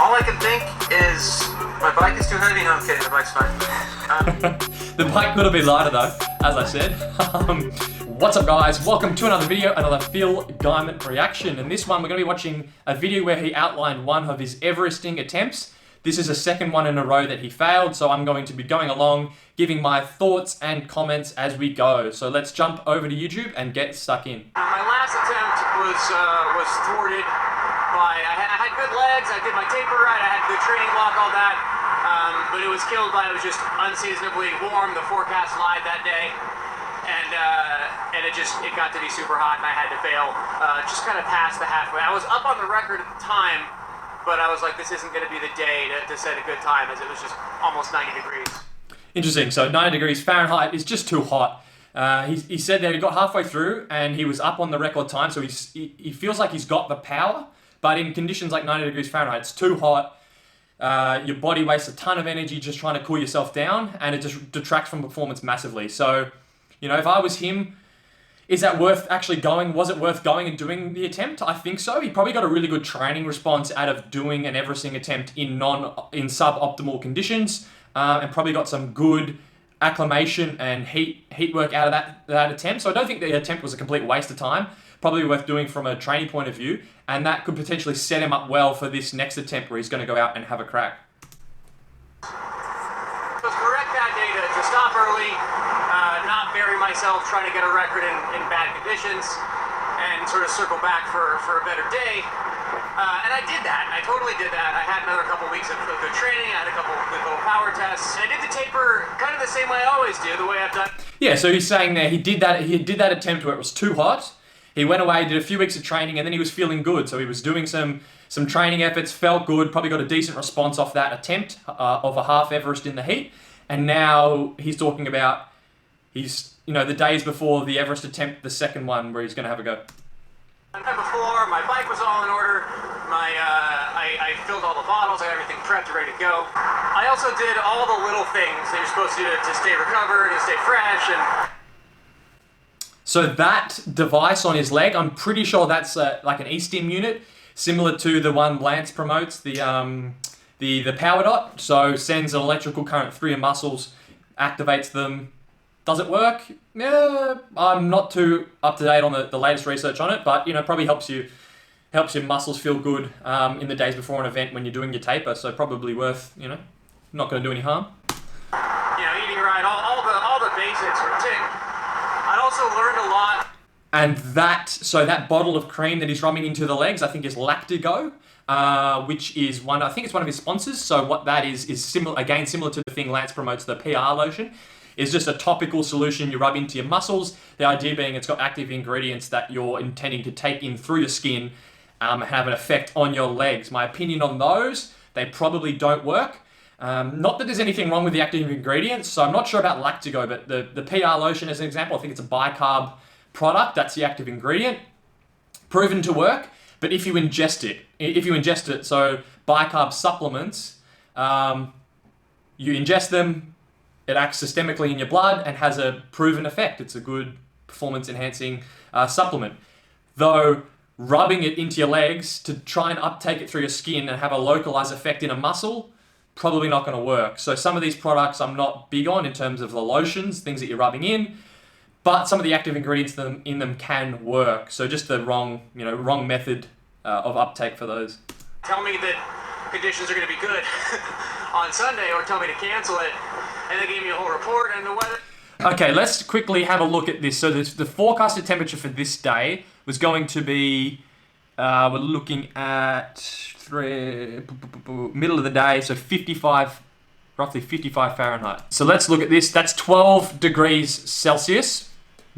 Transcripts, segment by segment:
All I can think is my bike is too heavy. No, I'm kidding. The bike's fine. The bike could have been lighter though, as I said. What's up guys? Welcome to another video, another Phil Gaimons reaction. And this one we're going to be watching a video where he outlined one of his Everesting attempts. This is a second one in a row that he failed, so I'm going to be going along, giving my thoughts and comments as we go. So let's jump over to YouTube and get stuck in. My last attempt was thwarted by, I had good legs, I did my taper right, I had good training block, all that, but it was killed by, it was just unseasonably warm, the forecast lied that day, and it got to be super hot and I had to fail, just kind of past the halfway. I was up on the record at the time, but I was like, this isn't going to be the day to set a good time, as it was just almost 90 degrees. Interesting. So 90 degrees Fahrenheit is just too hot. He said that he got halfway through and he was up on the record time, so he feels like he's got the power, but in conditions like 90 degrees Fahrenheit, it's too hot. Your body wastes a ton of energy just trying to cool yourself down, and it just detracts from performance massively. So, you know, if I was him, is that worth actually going? Was it worth going and doing the attempt? I think so. He probably got a really good training response out of doing an Everesting attempt in suboptimal conditions, and probably got some good acclimation and heat work out of that attempt. So I don't think the attempt was a complete waste of time. Probably worth doing from a training point of view, and that could potentially set him up well for this next attempt where he's going to go out and have a crack. It was correct that day to stop early, not bury myself trying to get a record in bad conditions, and sort of circle back for a better day. And I did that. I totally did that. I had another couple weeks of good training. I had a couple of good little power tests. And I did the taper kind of the same way I always do, the way I've done. Yeah, so he's saying there he did that attempt where it was too hot. He went away, did a few weeks of training, and then he was feeling good. So he was doing some training efforts, felt good, probably got a decent response off that attempt of a half Everest in the heat. And now he's talking about the days before the Everest attempt, the second one, where he's going to have a go. The night before, my bike was all in order. I filled all the bottles, I had everything prepped, ready to go. I also did all the little things that you're supposed to do to stay recovered and stay fresh. And so that device on his leg, I'm pretty sure that's like an eStim unit, similar to the one Lance promotes, the Power Dot. So sends an electrical current through your muscles, activates them. Does it work? Yeah, I'm not too up to date on the latest research on it, but probably helps your muscles feel good in the days before an event when you're doing your taper. So probably worth, not going to do any harm. Eating right, all the basics were ticked. I also learned a lot. And that bottle of cream that he's rubbing into the legs, I think is Lactigo, which is I think it's one of his sponsors. So what that is similar to the thing Lance promotes, the PR lotion. Is just a topical solution you rub into your muscles. The idea being it's got active ingredients that you're intending to take in through your skin, have an effect on your legs. My opinion on those, they probably don't work. Not that there's anything wrong with the active ingredients, so I'm not sure about Lactigo, but the PR lotion as an example, I think it's a bicarb product, that's the active ingredient. Proven to work, but if you ingest it, so bicarb supplements, you ingest them, it acts systemically in your blood and has a proven effect. It's a good performance-enhancing supplement. Though rubbing it into your legs to try and uptake it through your skin and have a localized effect in a muscle, probably not going to work. So some of these products I'm not big on in terms of the lotions, things that you're rubbing in, but some of the active ingredients in them can work. So just the wrong method of uptake for those. Tell me that conditions are going to be good on Sunday, or tell me to cancel it. And they gave me a whole report and the weather. Okay, let's quickly have a look at this. So the forecasted temperature for this day was going to be, we're looking at middle of the day, so roughly 55 Fahrenheit. So let's look at this. That's 12 degrees Celsius.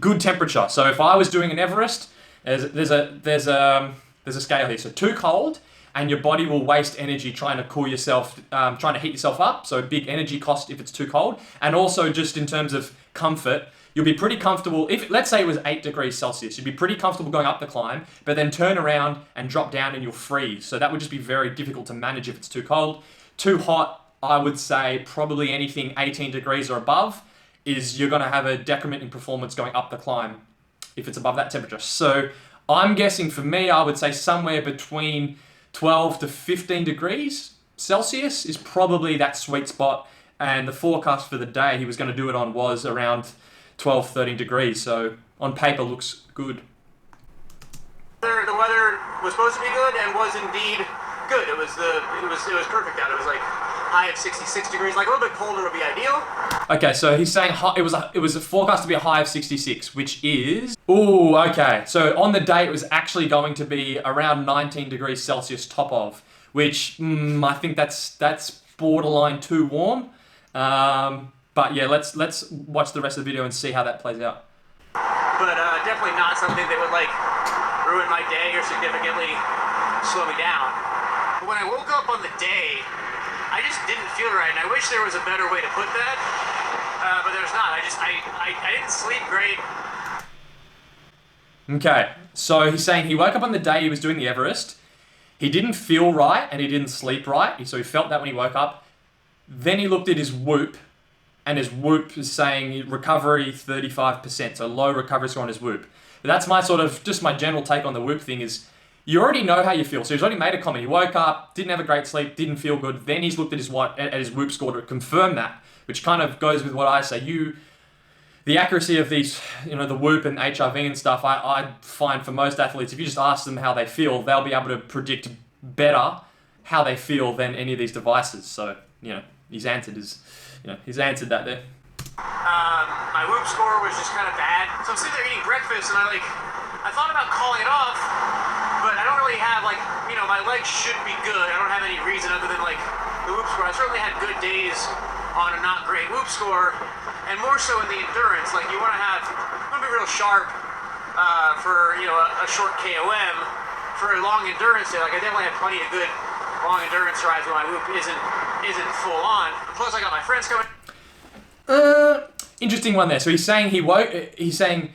Good temperature. So if I was doing an Everest, there's a scale here. So too cold, and your body will waste energy trying to cool yourself, trying to heat yourself up. So big energy cost if it's too cold. And also just in terms of comfort, you'll be pretty comfortable. If let's say it was 8 degrees Celsius, you'd be pretty comfortable going up the climb, but then turn around and drop down and you'll freeze. So that would just be very difficult to manage if it's too cold. Too hot, I would say probably anything 18 degrees or above is you're going to have a decrement in performance going up the climb if it's above that temperature. So I'm guessing for me, I would say somewhere between 12 to 15 degrees Celsius is probably that sweet spot. And the forecast for the day he was going to do it on was around 12, 13 degrees. So on paper looks good. The weather was supposed to be good and was indeed good. It was perfect out. It was like high of 66 degrees. Like a little bit colder would be ideal. Okay, so he's saying it was a forecast to be a high of 66, which is... Ooh, okay. So on the day, it was actually going to be around 19 degrees Celsius top of, which I think that's borderline too warm. But yeah, let's watch the rest of the video and see how that plays out. But definitely not something that would like ruin my day or significantly slow me down. But when I woke up on the day, I just didn't feel right, and I wish there was a better way to put that. But there's not. I didn't sleep great. Okay, so he's saying he woke up on the day he was doing the Everest. He didn't feel right and he didn't sleep right, so he felt that when he woke up. Then he looked at his Whoop, and his Whoop is saying recovery 35%, so low recovery score on his Whoop. But that's my just my general take on the Whoop thing is, you already know how you feel. So he's already made a comment. He woke up, didn't have a great sleep, didn't feel good. Then he's looked at his Whoop score to confirm that, which kind of goes with what I say. The accuracy of these, the Whoop and HRV and stuff, I find for most athletes, if you just ask them how they feel, they'll be able to predict better how they feel than any of these devices. So, he's answered that there. My Whoop score was just kind of bad. So I'm sitting there eating breakfast, and I thought about calling it off, but I don't really have my legs should be good. I don't have any reason other than the Whoop score. I certainly had good days on a not great Whoop score, and more so in the endurance. You want to be real sharp for a short KOM. For a long endurance day, I definitely have plenty of good long endurance rides where my Whoop isn't full on. Plus, I got my friends coming. Interesting one there. So he's saying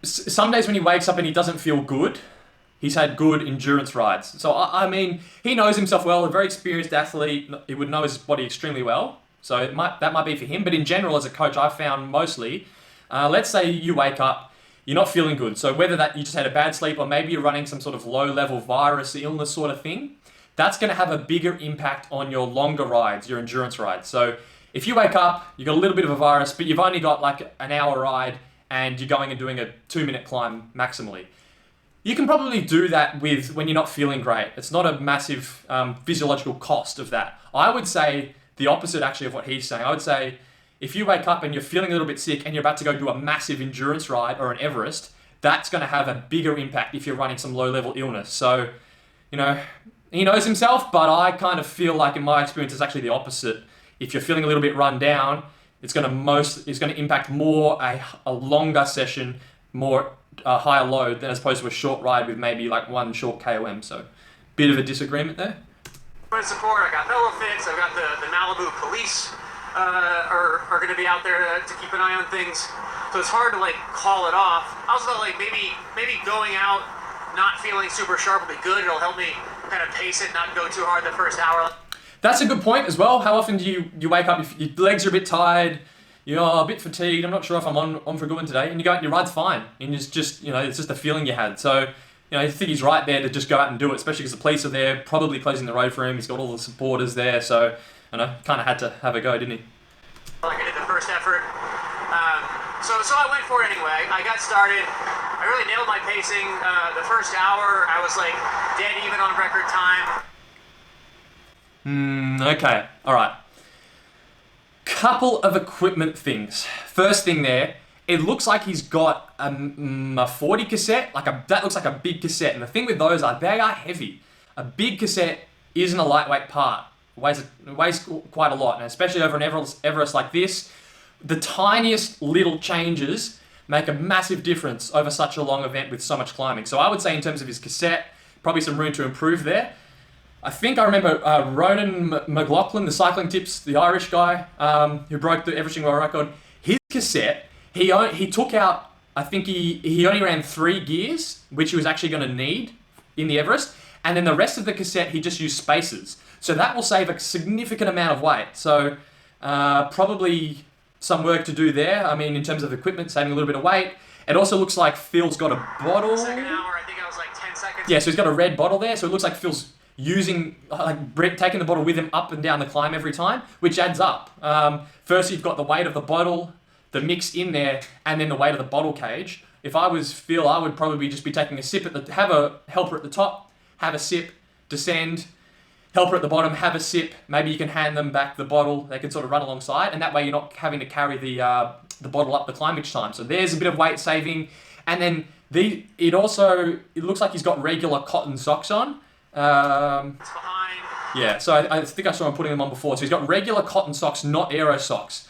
some days when he wakes up and he doesn't feel good, he's had good endurance rides. So I mean, he knows himself well, a very experienced athlete. He would know his body extremely well. So that might be for him. But in general, as a coach, I've found mostly, let's say you wake up, you're not feeling good. So whether that you just had a bad sleep or maybe you're running some sort of low-level virus illness sort of thing, that's going to have a bigger impact on your longer rides, your endurance rides. So if you wake up, you've got a little bit of a virus, but you've only got an hour ride and you're going and doing a 2-minute climb maximally, you can probably do that when you're not feeling great. It's not a massive physiological cost of that. I would say the opposite actually of what he's saying. I would say if you wake up and you're feeling a little bit sick and you're about to go do a massive endurance ride or an Everest, that's going to have a bigger impact if you're running some low-level illness. So, he knows himself, but I kind of feel like in my experience it's actually the opposite. If you're feeling a little bit run down, it's going to impact more a longer session, more higher load than as opposed to a short ride with maybe one short KOM. So, bit of a disagreement there. For support, I got Velofix, I've got the Malibu police are going to be out there to keep an eye on things. So it's hard to call it off. I also thought maybe going out not feeling super sharp will be good. It'll help me kind of pace it, not go too hard the first hour. That's a good point as well. How often do you wake up, if your legs are a bit tired, you're a bit fatigued, I'm not sure if I'm on for a good one today, and you go out and your ride's fine, and it's just a feeling you had. So, I think he's right there to just go out and do it, especially because the police are there, probably closing the road for him. He's got all the supporters there, so, kind of had to have a go, didn't he? I did the first effort. So I went for it anyway. I got started. I really nailed my pacing. The first hour, I was dead even on record time. Okay, all right. Couple of equipment things. First thing there, it looks like he's got a 40 cassette. That looks like a big cassette. And the thing with those they are heavy. A big cassette isn't a lightweight part. It weighs quite a lot, and especially over an Everest like this, the tiniest little changes make a massive difference over such a long event with so much climbing. So I would say in terms of his cassette, probably some room to improve there. I think I remember Ronan McLaughlin, the cycling tips, the Irish guy who broke the Everesting world record. His cassette, he took out, I think he only ran 3 gears, which he was actually going to need in the Everest, and then the rest of the cassette he just used spacers. So that will save a significant amount of weight. So probably some work to do there. I mean, in terms of equipment, saving a little bit of weight. It also looks like Phil's got a bottle. Second hour, I think I was 10 seconds Yeah, so he's got a red bottle there, so it looks like Phil's using, taking the bottle with him up and down the climb every time, which adds up. First, you've got the weight of the bottle, the mix in there, and then the weight of the bottle cage. If I was Phil, I would probably just be taking a sip have a helper at the top, have a sip, descend, helper at the bottom, have a sip. Maybe you can hand them back the bottle. They can sort of run alongside, and that way you're not having to carry the bottle up the climb each time. So there's a bit of weight saving, and then it looks like he's got regular cotton socks on. It's behind. Yeah, so I think I saw him putting them on before. So he's got regular cotton socks, not aero socks.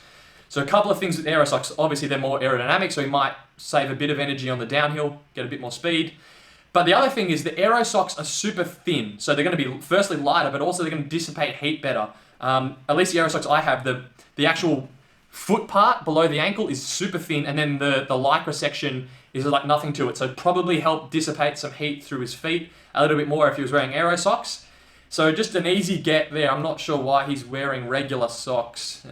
So a couple of things with aero socks. Obviously, they're more aerodynamic, so he might save a bit of energy on the downhill, get a bit more speed. But the other thing is the aero socks are super thin, so they're going to be firstly lighter, but also they're going to dissipate heat better. At least the aero socks I have, the actual foot part below the ankle is super thin, and then the lycra section is like nothing to it. So probably help dissipate some heat through his feet a little bit more if he was wearing aero socks. So just an easy get there. I'm not sure why he's wearing regular socks.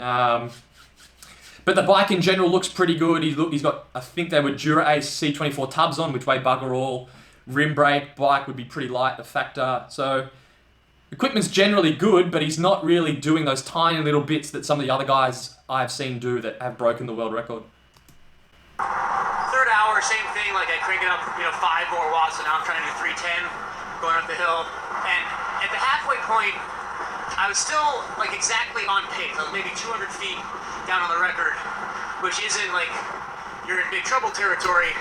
But the bike in general looks pretty good. He's got, I think they were Dura-Ace C24 tubs on, which weigh bugger all. Rim brake, bike would be pretty light, the Factor. So equipment's generally good, but he's not really doing those tiny little bits that some of the other guys I've seen do that have broken the world record. Third hour, same thing. Like I crank it up, 5 more watts, so now I'm trying to do 310 going up the hill. And at the halfway point, I was still like exactly on pace. I was maybe 200 feet down on the record, which isn't like you're in big trouble territory.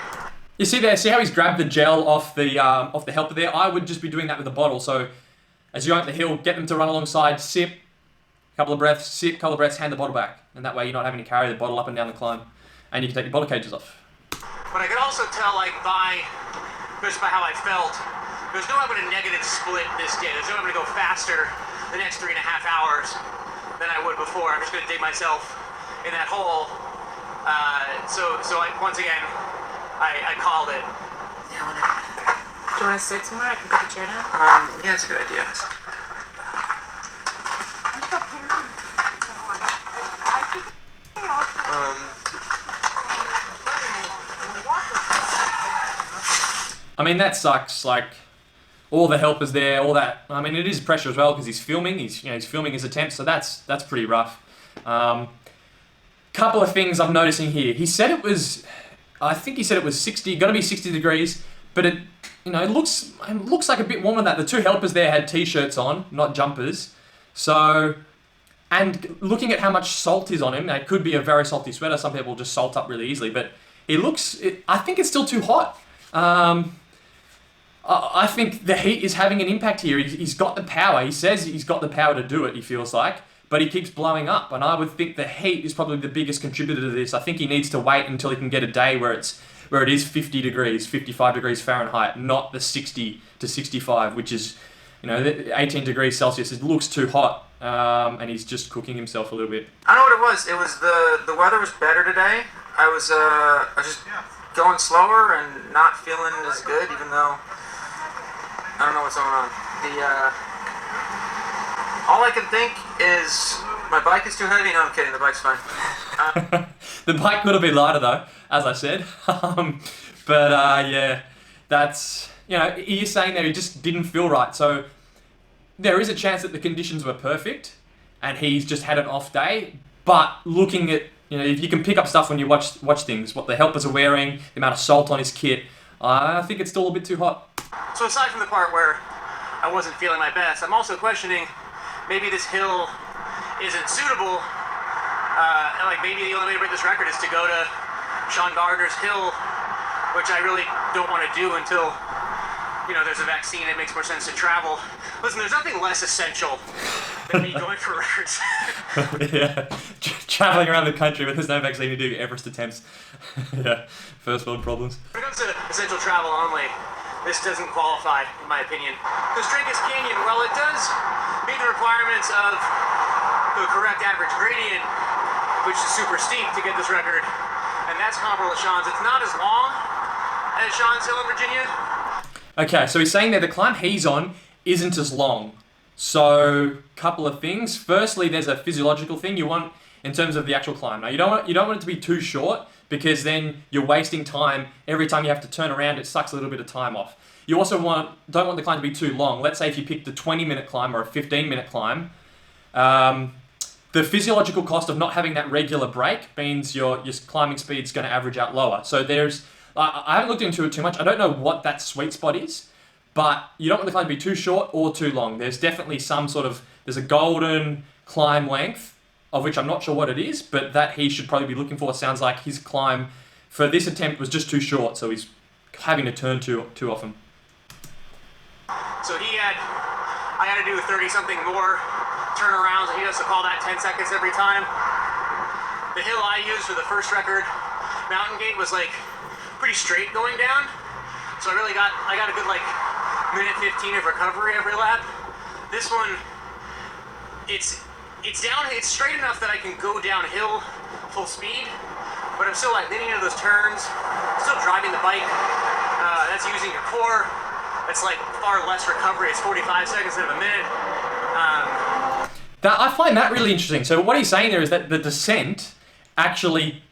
You see how he's grabbed the gel off the helper there? I would just be doing that with the bottle. So as you go up the hill, get them to run alongside, sip, couple of breaths, sip, couple of breaths, hand the bottle back. And that way you're not having to carry the bottle up and down the climb. And you can take your bottle cages off. But I could also tell, just by how I felt, there's no way I'm going to negative split this day. There's no way I'm going to go faster the next 3.5 hours than I would before. I'm just going to dig myself in that hole. Once again, I called it. Yeah, do you want to sit somewhere? I can put the chair down. Yeah, that's a good idea. I mean, that sucks. Like, all the helpers there, all that. I mean, it is pressure as well because he's filming. He's filming his attempts, so that's pretty rough. Couple of things I'm noticing here. He said it was 60, going to be 60 degrees, but it looks like a bit warmer than that. The two helpers there had t-shirts on, not jumpers. So, and looking at how much salt is on him, it could be a very salty sweater. Some people just salt up really easily, but I think it's still too hot. I think the heat is having an impact here. He's got the power. He says he's got the power to do it, he feels like, but he keeps blowing up. And I would think the heat is probably the biggest contributor to this. I think he needs to wait until he can get a day where it is 50 degrees, 55 degrees Fahrenheit, not the 60 to 65, which is, 18 degrees Celsius. It looks too hot, and he's just cooking himself a little bit. I know what it was. It was the weather was better today. I was just going slower and not feeling as good, even though I don't know what's going on. All I can think is my bike is too heavy. No, I'm kidding. The bike's fine. The bike could have been lighter though, as I said. Yeah, that's, he is saying that he just didn't feel right. So there is a chance that the conditions were perfect and he's just had an off day. But looking at, if you can pick up stuff when you watch things, what the helpers are wearing, the amount of salt on his kit, I think it's still a bit too hot. So aside from the part where I wasn't feeling my best, I'm also questioning maybe this hill isn't suitable. Maybe the only way to break this record is to go to Sean Gardner's hill, which I really don't want to do until, there's a vaccine. It makes more sense to travel. Listen, there's nothing less essential than me going for records. Yeah, traveling around the country when there's no vaccine to do Everest attempts. Yeah, first world problems. When it comes to essential travel only, this doesn't qualify, in my opinion. Because Trancas Canyon, while it does meet the requirements of the correct average gradient, which is super steep to get this record, and that's comparable to Sean's, it's not as long as Sean's hill in Virginia. Okay, so he's saying that the climb he's on isn't as long. So, couple of things. Firstly, there's a physiological thing you want in terms of the actual climb. Now, you don't want it to be too short because then you're wasting time. Every time you have to turn around, it sucks a little bit of time off. you also don't want the climb to be too long. Let's say if you picked a 20-minute climb or a 15-minute climb, the physiological cost of not having that regular break means your climbing speed's going to average out lower. So I haven't looked into it too much. I don't know what that sweet spot is, but you don't want the climb to be too short or too long. There's definitely there's a golden climb length, of which I'm not sure what it is, but that he should probably be looking for. Sounds like his climb for this attempt was just too short, so he's having to turn too often. So I had to do 30-something more turnarounds, and he has to call that 10 seconds every time. The hill I used for the first record, Mountain Gate, was like pretty straight going down. So I got a good like minute 15 of recovery every lap. This one, it's straight enough that I can go downhill full speed, but I'm still like leaning into those turns, still driving the bike. That's using your core. That's like far less recovery. It's 45 seconds instead of a minute. I find that really interesting. So what he's saying there is that the descent actually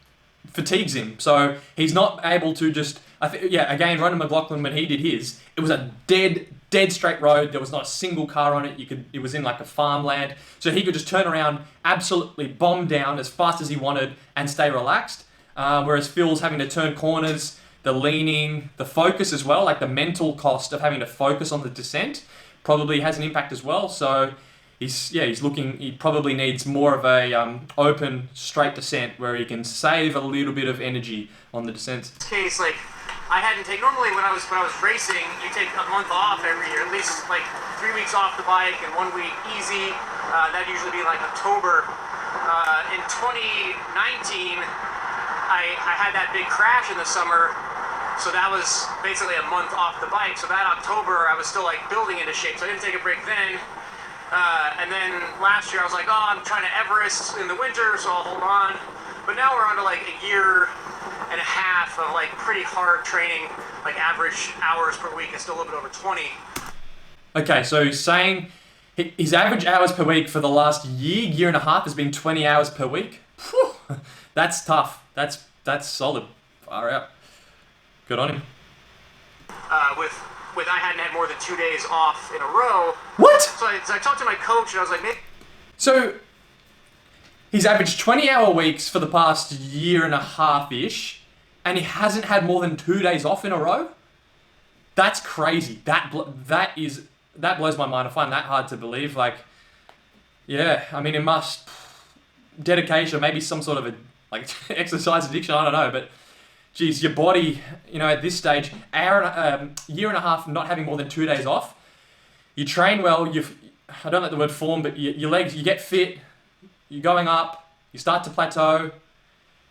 fatigues him. So he's not able to just... again, Ronan McLaughlin, when he did his, it was a dead straight road. There was not a single car on it. It was in like a farmland. So he could just turn around, absolutely bomb down as fast as he wanted and stay relaxed. Whereas Phil's having to turn corners, the leaning, the focus as well, like the mental cost of having to focus on the descent probably has an impact as well. So he probably needs more of a open, straight descent where he can save a little bit of energy on the descents. In this case, like, I hadn't taken, normally when I was racing, you take a month off every year, at least like 3 weeks off the bike and 1 week easy. That'd usually be like October. In 2019, I had that big crash in the summer, so that was basically a month off the bike. So that October, I was still like building into shape, so I didn't take a break then. And then last year I was like, I'm trying to Everest in the winter, so I'll hold on. But now we're on to like a year and a half of like pretty hard training, like average hours per week is still a little bit over 20. Okay, so he's saying his average hours per week for the last year and a half has been 20 hours per week. Whew, that's tough. That's solid. Far out. Good on him. With I hadn't had more than 2 days off in a row. What? So I talked to my coach and I was like, maybe. So he's averaged 20-hour weeks for the past year and a half-ish, and he hasn't had more than 2 days off in a row? That's crazy. That blows my mind. I find that hard to believe. Like, yeah, I mean, it must... Dedication, maybe some sort of exercise addiction, I don't know, but... Geez, your body, at this stage, year and a half not having more than 2 days off, you train well, I don't like the word form, but your legs, you get fit, you're going up, you start to plateau.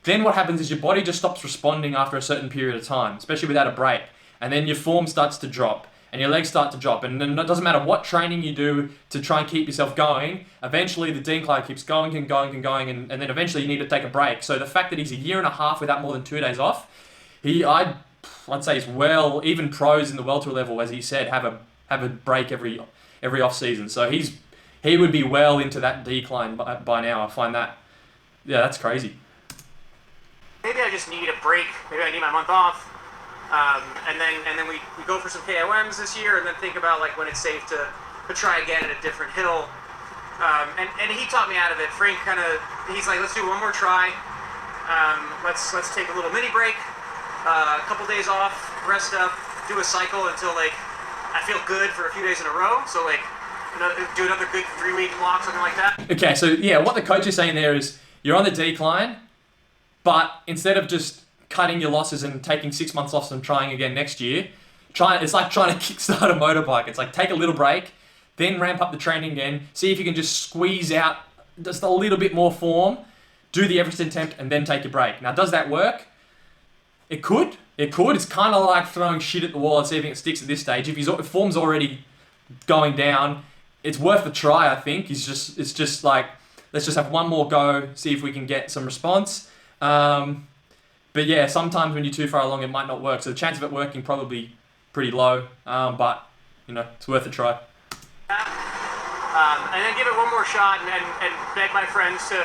Then what happens is your body just stops responding after a certain period of time, especially without a break. And then your form starts to drop, and your legs start to drop. And then it doesn't matter what training you do to try and keep yourself going, eventually the decline keeps going and going and going, and then eventually you need to take a break. So the fact that he's a year and a half without more than 2 days off, I'd say he's even pros in the welter level, as he said, have a break every off season. So he would be well into that decline by now. I find that, that's crazy. Maybe I just need a break. Maybe I need my month off, and then we go for some KOMs this year, and then think about like when it's safe to try again at a different hill. And he taught me out of it. Frank he's like, let's do one more try. Let's take a little mini break. A couple days off, rest up, do a cycle until like I feel good for a few days in a row. So like, do another good 3-week block, something like that. Okay, so what the coach is saying there is you're on the decline, but instead of just cutting your losses and taking 6 months off and trying again next year, it's like trying to kickstart a motorbike. It's like take a little break, then ramp up the training again, see if you can just squeeze out just a little bit more form, do the Everest attempt, and then take your break. Now, does that work? It could. It's kind of like throwing shit at the wall and see if it sticks at this stage. If form's already going down, it's worth a try, I think. It's just like, let's just have one more go, see if we can get some response. But yeah, sometimes when you're too far along, it might not work. So the chance of it working probably pretty low. But, it's worth a try. And then give it one more shot and beg my friends to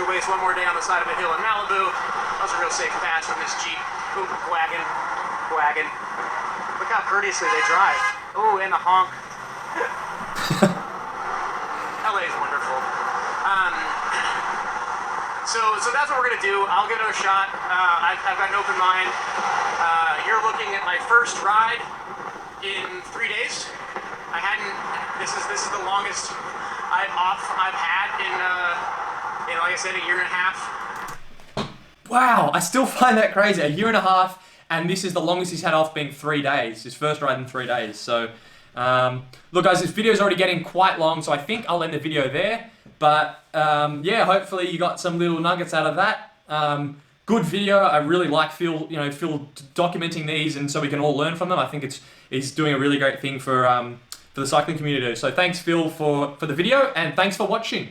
waste one more day on the side of a hill in Malibu. That was a real safe pass from this Jeep wagon. But Look how courteously they drive. Ooh, and the honk. LA is wonderful. So that's what we're gonna do. I'll give it a shot. I've got an open mind. You're looking at my first ride in 3 days. This is the longest I've had in like I said, a year and a half. Wow, I still find that crazy. A year and a half, and this is the longest he's had off, being 3 days. His first ride in 3 days. So, look guys, this video is already getting quite long, so I think I'll end the video there. But yeah, hopefully you got some little nuggets out of that. Good video. I really like Phil documenting these, and so we can all learn from them. I think he's doing a really great thing for the cycling community. So thanks Phil for the video, and thanks for watching.